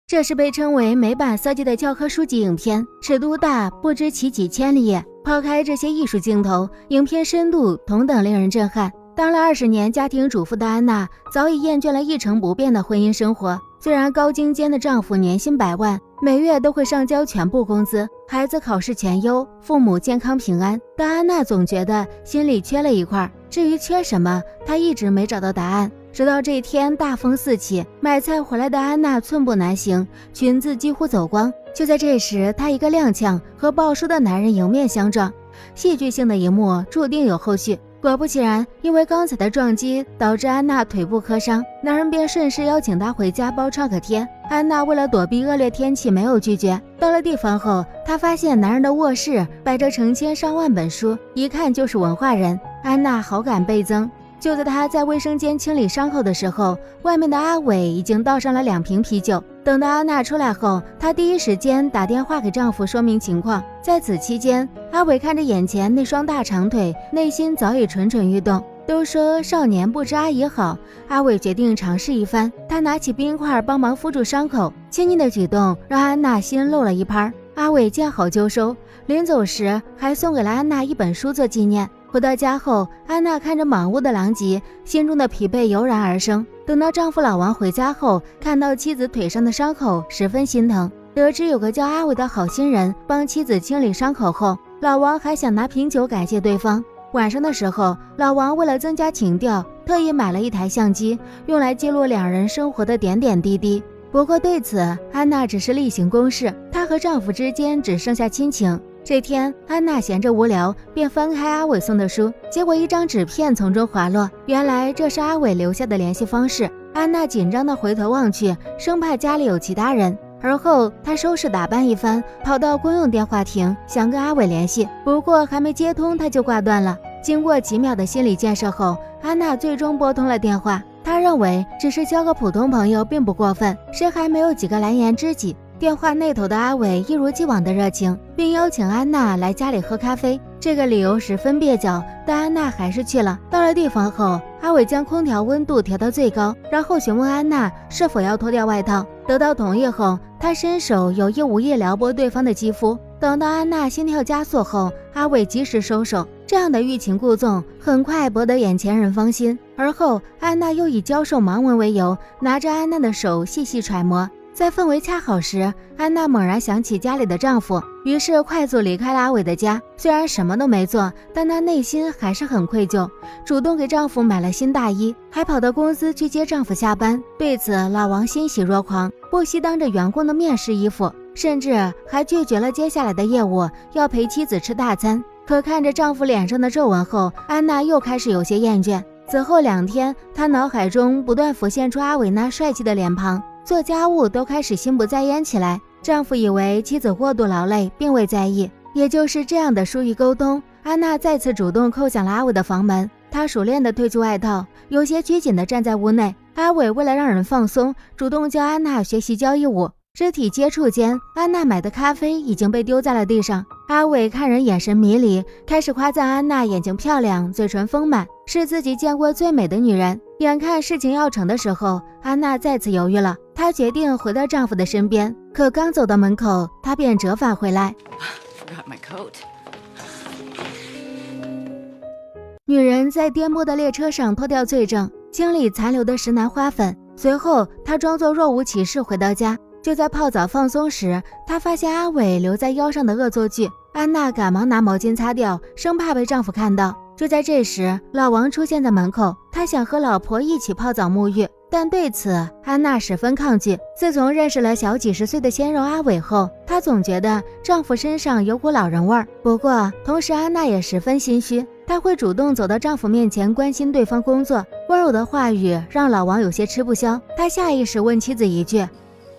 这是被称为美版色戒的教科书级影片，尺度大不知其几千里。抛开这些艺术镜头，影片深度同等令人震撼。当了20年家庭主妇的安娜，早已厌倦了一成不变的婚姻生活。虽然高精尖的丈夫年薪100万，每月都会上交全部工资，孩子考试全优，父母健康平安，但安娜总觉得心里缺了一块。至于缺什么，她一直没找到答案。直到这天大风四起，买菜回来的安娜寸步难行，裙子几乎走光。就在这时，她一个踉跄，和抱书的男人迎面相撞。戏剧性的一幕注定有后续。果不其然，因为刚才的撞击导致安娜腿部磕伤，男人便顺势邀请她回家包创可贴。安娜为了躲避恶劣天气没有拒绝。到了地方后，她发现男人的卧室摆着成千上万本书，一看就是文化人。安娜好感倍增。就在她在卫生间清理伤口的时候，外面的阿伟已经倒上了2瓶啤酒。等到安娜出来后，她第一时间打电话给丈夫说明情况。在此期间，阿伟看着眼前那双大长腿，内心早已蠢蠢欲动。都说少年不知阿姨好，阿伟决定尝试一番。他拿起冰块帮忙敷住伤口，亲昵的举动让安娜心漏了一拍。阿伟见好就收，临走时还送给了安娜一本书做纪念。回到家后，安娜看着满屋的狼藉，心中的疲惫油然而生。等到丈夫老王回家后，看到妻子腿上的伤口，十分心疼。得知有个叫阿伟的好心人帮妻子清理伤口后，老王还想拿瓶酒感谢对方。晚上的时候，老王为了增加情调，特意买了一台相机，用来记录两人生活的点点滴滴。不过对此，安娜只是例行公事，她和丈夫之间只剩下亲情。这天，安娜闲着无聊，便翻开阿伟送的书，结果一张纸片从中滑落，原来这是阿伟留下的联系方式。安娜紧张地回头望去，生怕家里有其他人。而后她收拾打扮一番，跑到公用电话亭，想跟阿伟联系，不过还没接通他就挂断了。经过几秒的心理建设后，安娜最终拨通了电话。她认为只是交个普通朋友并不过分，谁还没有几个蓝颜知己。电话那头的阿伟一如既往的热情，并邀请安娜来家里喝咖啡。这个理由十分蹩脚，但安娜还是去了。到了地方后，阿伟将空调温度调到最高，然后询问安娜是否要脱掉外套。得到同意后，他伸手有意无意撩拨对方的肌肤。等到安娜心跳加速后，阿伟及时收手。这样的欲擒故纵很快博得眼前人芳心。而后，安娜又以教授盲文为由，拿着安娜的手细细揣摩。在氛围恰好时，安娜猛然想起家里的丈夫，于是快速离开了阿伟的家。虽然什么都没做，但她内心还是很愧疚，主动给丈夫买了新大衣，还跑到公司去接丈夫下班。对此，老王欣喜若狂，不惜当着员工的面试衣服，甚至还拒绝了接下来的业务，要陪妻子吃大餐。可看着丈夫脸上的皱纹后，安娜又开始有些厌倦。此后2天，她脑海中不断浮现出阿伟那帅气的脸庞，做家务都开始心不在焉起来。丈夫以为妻子过度劳累，并未在意。也就是这样的疏于沟通，安娜再次主动叩响了阿伟的房门。她熟练地褪去外套，有些拘谨地站在屋内。阿伟为了让人放松，主动教安娜学习交谊舞。肢体接触间，安娜买的咖啡已经被丢在了地上。阿伟看人眼神迷离，开始夸赞安娜眼睛漂亮，嘴唇丰满，是自己见过最美的女人。眼看事情要成的时候，安娜再次犹豫了。她决定回到丈夫的身边，可刚走到门口，她便折返回来。女人在颠簸的列车上脱掉罪证，清理残留的石楠花粉。随后，她装作若无其事回到家。就在泡澡放松时，她发现阿伟留在腰上的恶作剧。安娜赶忙拿毛巾擦掉，生怕被丈夫看到。就在这时，老王出现在门口，他想和老婆一起泡澡沐浴，但对此安娜十分抗拒。自从认识了小几十岁的鲜肉阿伟后，她总觉得丈夫身上有股老人味儿。不过同时安娜也十分心虚，她会主动走到丈夫面前关心对方工作，温柔的话语让老王有些吃不消。他下意识问妻子一句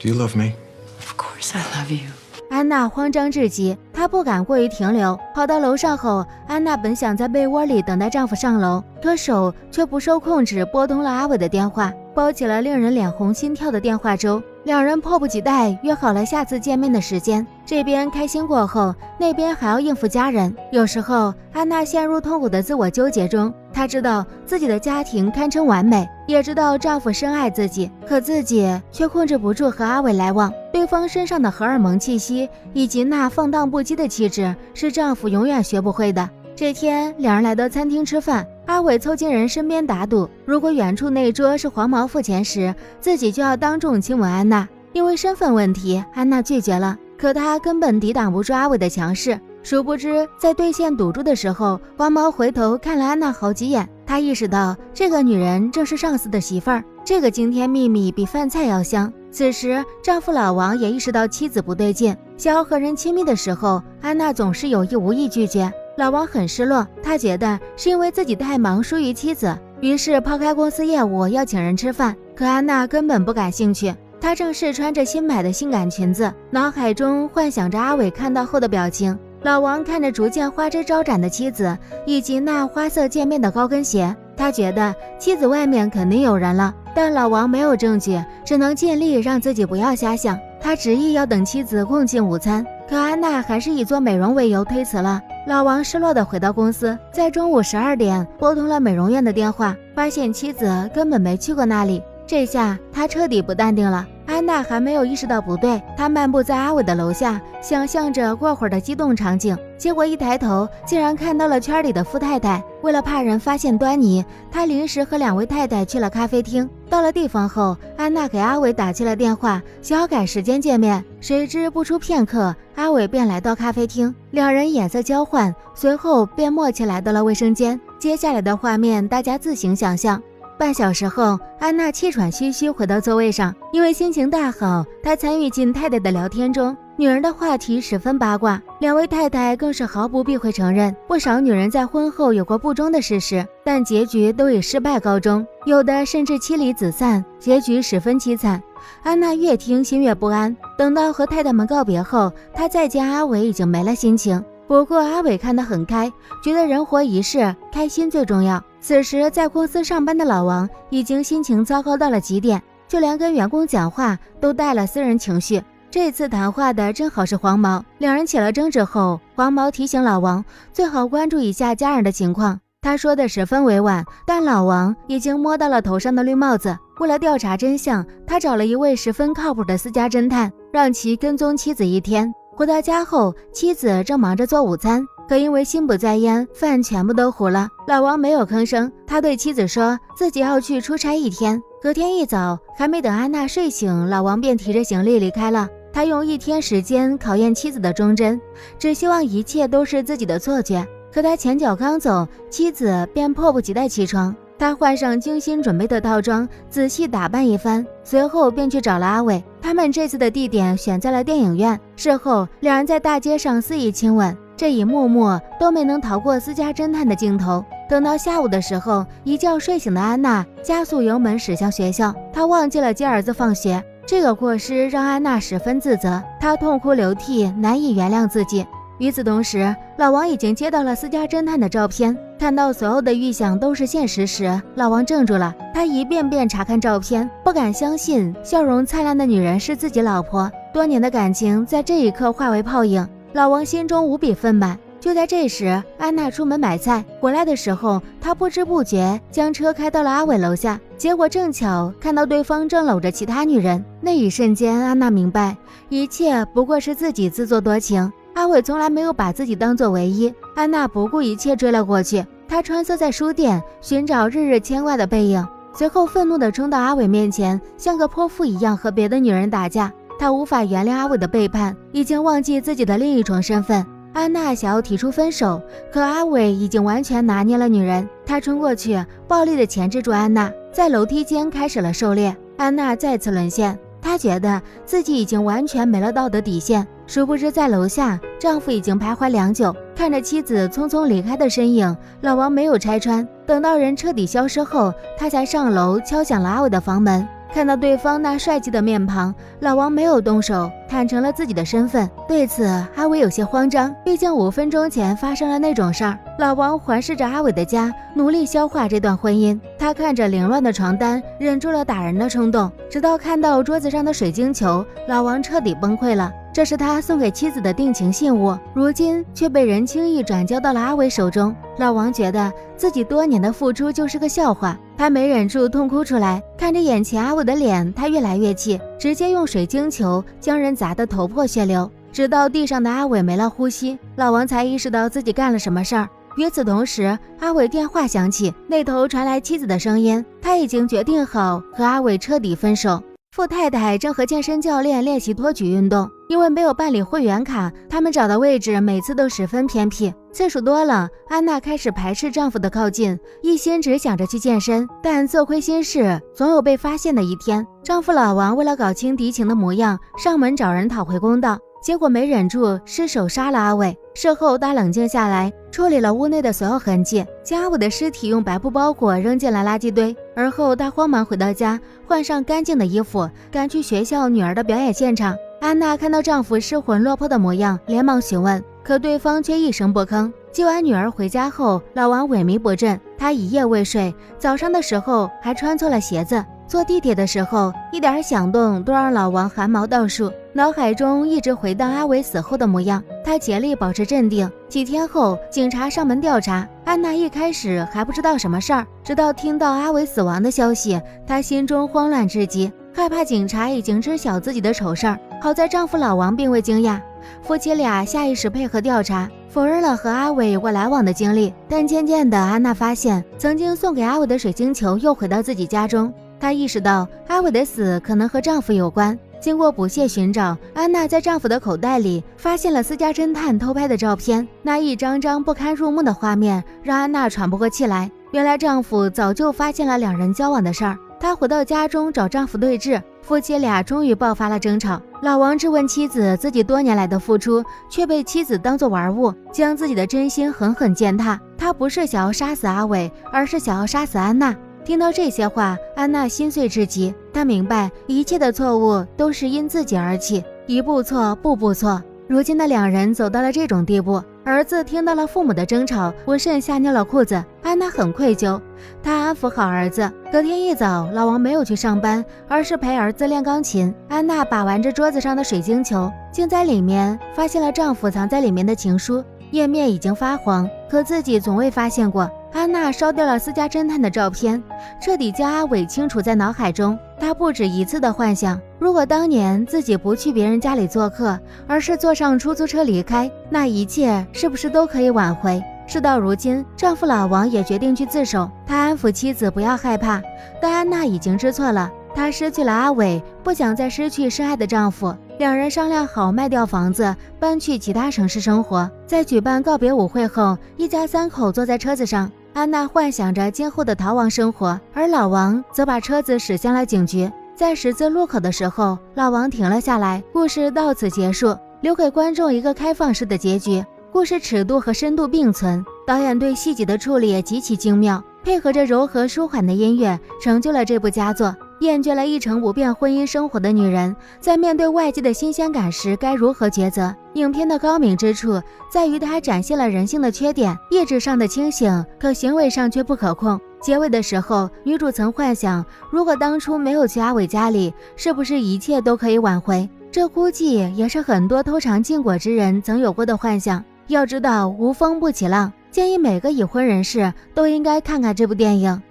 Do you love me? Of course I love you. 安娜慌张至极，她不敢过于停留。跑到楼上后，安娜本想在被窝里等待丈夫上楼，可手却不受控制拨通了阿伟的电话，包起了令人脸红心跳的电话粥。两人迫不及待约好了下次见面的时间。这边开心过后，那边还要应付家人。有时候安娜陷入痛苦的自我纠结中，她知道自己的家庭堪称完美，也知道丈夫深爱自己，可自己却控制不住和阿伟来往。对方身上的荷尔蒙气息以及那放荡不羁的气质，是丈夫永远学不会的。这天两人来到餐厅吃饭，阿伟凑近人身边打赌，如果远处那桌是黄毛付钱时，自己就要当众亲吻安娜。因为身份问题，安娜拒绝了，可她根本抵挡不住阿伟的强势。殊不知在兑现赌注的时候，黄毛回头看了安娜好几眼，他意识到这个女人正是上司的媳妇儿，这个惊天秘密比饭菜要香。此时丈夫老王也意识到妻子不对劲，想要和人亲密的时候，安娜总是有意无意拒绝。老王很失落，他觉得是因为自己太忙疏于妻子，于是抛开公司业务要请人吃饭。可安娜根本不感兴趣，她正是穿着新买的性感裙子，脑海中幻想着阿伟看到后的表情。老王看着逐渐花枝招展的妻子以及那花色渐变的高跟鞋，他觉得妻子外面肯定有人了，但老王没有证据，只能尽力让自己不要瞎想。他执意要等妻子共进午餐，可安娜还是以做美容为由推辞了。老王失落地回到公司，在中午12点拨通了美容院的电话，发现妻子根本没去过那里。这下他彻底不淡定了。安娜还没有意识到不对，她漫步在阿伟的楼下，想象着过会儿的激动场景，结果一抬头竟然看到了圈里的傅太太。为了怕人发现端倪，她临时和2位太太去了咖啡厅。到了地方后，安娜给阿伟打去了电话，想要改时间见面。谁知不出片刻，阿伟便来到咖啡厅，两人眼色交换，随后便默契来到了卫生间。接下来的画面大家自行想象。半小时后，安娜气喘吁吁回到座位上，因为心情大好，她参与进太太的聊天中。女人的话题十分八卦，2位太太更是毫不避讳承认不少女人在婚后有过不忠的事实，但结局都以失败告终，有的甚至妻离子散，结局十分凄惨。安娜越听心越不安，等到和太太们告别后，她再见阿伟已经没了心情。不过阿伟看得很开，觉得人活一世，开心最重要。此时在公司上班的老王已经心情糟糕到了极点，就连跟员工讲话都带了私人情绪。这次谈话的正好是黄毛，两人起了争执后，黄毛提醒老王最好关注一下家人的情况。他说的十分委婉，但老王已经摸到了头上的绿帽子。为了调查真相，他找了一位十分靠谱的私家侦探，让其跟踪妻子1天。回到家后，妻子正忙着做午餐，可因为心不在焉，饭全部都糊了。老王没有吭声，他对妻子说自己要去出差1天。隔天一早，还没等安娜睡醒，老王便提着行李离开了。他用1天时间考验妻子的忠贞，只希望一切都是自己的错觉。可他前脚刚走，妻子便迫不及待起床。他换上精心准备的套装，仔细打扮一番，随后便去找了阿伟。他们这次的地点选在了电影院。事后，两人在大街上肆意亲吻，这一幕幕都没能逃过私家侦探的镜头。等到下午的时候，一觉睡醒的安娜加速油门驶向学校，她忘记了接儿子放学。这个过失让安娜十分自责，她痛哭流涕，难以原谅自己。与此同时，老王已经接到了私家侦探的照片，看到所有的预想都是现实时，老王怔住了。他一遍遍查看照片，不敢相信笑容灿烂的女人是自己老婆。多年的感情在这一刻化为泡影，老王心中无比愤懑。就在这时，安娜出门买菜，回来的时候，她不知不觉将车开到了阿伟楼下，结果正巧看到对方正搂着其他女人。那一瞬间，安娜明白，一切不过是自己自作多情。阿伟从来没有把自己当作唯一。安娜不顾一切追了过去，她穿梭在书店，寻找日日牵挂的背影，随后愤怒地冲到阿伟面前，像个泼妇一样和别的女人打架。她无法原谅阿伟的背叛，已经忘记自己的另一重身份。安娜想要提出分手，可阿伟已经完全拿捏了女人。他冲过去，暴力地钳制住安娜，在楼梯间开始了狩猎。安娜再次沦陷，她觉得自己已经完全没了道德底线。殊不知在楼下，丈夫已经徘徊良久，看着妻子匆匆离开的身影，老王没有拆穿。等到人彻底消失后，他才上楼敲响了阿伟的房门。看到对方那帅气的面庞，老王没有动手，坦诚了自己的身份。对此，阿伟有些慌张，毕竟5分钟前发生了那种事儿。老王环视着阿伟的家，努力消化这段婚姻。他看着凌乱的床单，忍住了打人的冲动，直到看到桌子上的水晶球，老王彻底崩溃了。这是他送给妻子的定情信物，如今却被人轻易转交到了阿伟手中。老王觉得自己多年的付出就是个笑话，他没忍住痛哭出来。看着眼前阿伟的脸，他越来越气，直接用水晶球将人砸得头破血流，直到地上的阿伟没了呼吸，老王才意识到自己干了什么事儿。与此同时，阿伟电话响起，那头传来妻子的声音，他已经决定好和阿伟彻底分手。傅太太正和健身教练练习托举运动，因为没有办理会员卡，他们找的位置每次都十分偏僻，次数多了，安娜开始排斥丈夫的靠近，一心只想着去健身，但做亏心事总有被发现的一天。丈夫老王为了搞清敌情的模样，上门找人讨回公道，结果没忍住失手杀了阿伟。事后他冷静下来，处理了屋内的所有痕迹，将阿伟的尸体用白布包裹扔进了垃圾堆。而后他慌忙回到家，换上干净的衣服，赶去学校女儿的表演现场。安娜看到丈夫失魂落魄的模样，连忙询问，可对方却一声不吭。接完女儿回家后，老王萎靡不振，他一夜未睡，早上的时候还穿错了鞋子。坐地铁的时候，一点响动都让老王汗毛倒竖，脑海中一直回荡阿伟死后的模样。他竭力保持镇定。几天后，警察上门调查，安娜一开始还不知道什么事儿，直到听到阿伟死亡的消息，她心中慌乱至极，害怕警察已经知晓自己的丑事儿。好在丈夫老王并未惊讶，夫妻俩下意识配合调查，否认了和阿伟有过来往的经历。但渐渐的，安娜发现曾经送给阿伟的水晶球又回到自己家中。她意识到阿伟的死可能和丈夫有关。经过不懈寻找，安娜在丈夫的口袋里发现了私家侦探偷拍的照片，那一张张不堪入目的画面让安娜喘不过气来。原来丈夫早就发现了两人交往的事儿。她回到家中找丈夫对峙，夫妻俩终于爆发了争吵。老王质问妻子自己多年来的付出，却被妻子当作玩物，将自己的真心狠狠践踏。他不是想要杀死阿伟，而是想要杀死安娜。听到这些话，安娜心碎至极，她明白一切的错误都是因自己而起，一步错步步错。如今的两人走到了这种地步，儿子听到了父母的争吵，不慎吓尿了裤子。安娜很愧疚，她安抚好儿子。隔天一早，老王没有去上班，而是陪儿子练钢琴。安娜把玩着桌子上的水晶球，竟在里面发现了丈夫藏在里面的情书，页面已经发黄，可自己从未发现过。安娜烧掉了私家侦探的照片，彻底将阿伟清除在脑海中。她不止一次的幻想，如果当年自己不去别人家里做客，而是坐上出租车离开，那一切是不是都可以挽回？事到如今，丈夫老王也决定去自首。他安抚妻子不要害怕，但安娜已经知错了。她失去了阿伟，不想再失去深爱的丈夫。两人商量好卖掉房子，搬去其他城市生活。在举办告别舞会后，一家三口坐在车子上，安娜幻想着今后的逃亡生活，而老王则把车子驶向了警局。在十字路口的时候，老王停了下来，故事到此结束，留给观众一个开放式的结局。故事尺度和深度并存，导演对细节的处理也极其精妙，配合着柔和舒缓的音乐，成就了这部佳作。厌倦了一成不变婚姻生活的女人，在面对外界的新鲜感时该如何抉择？影片的高明之处在于它展现了人性的缺点，意志上的清醒，可行为上却不可控。结尾的时候，女主曾幻想，如果当初没有去阿伟家里，是不是一切都可以挽回？这估计也是很多偷尝禁果之人曾有过的幻想。要知道，无风不起浪，建议每个已婚人士都应该看看这部电影。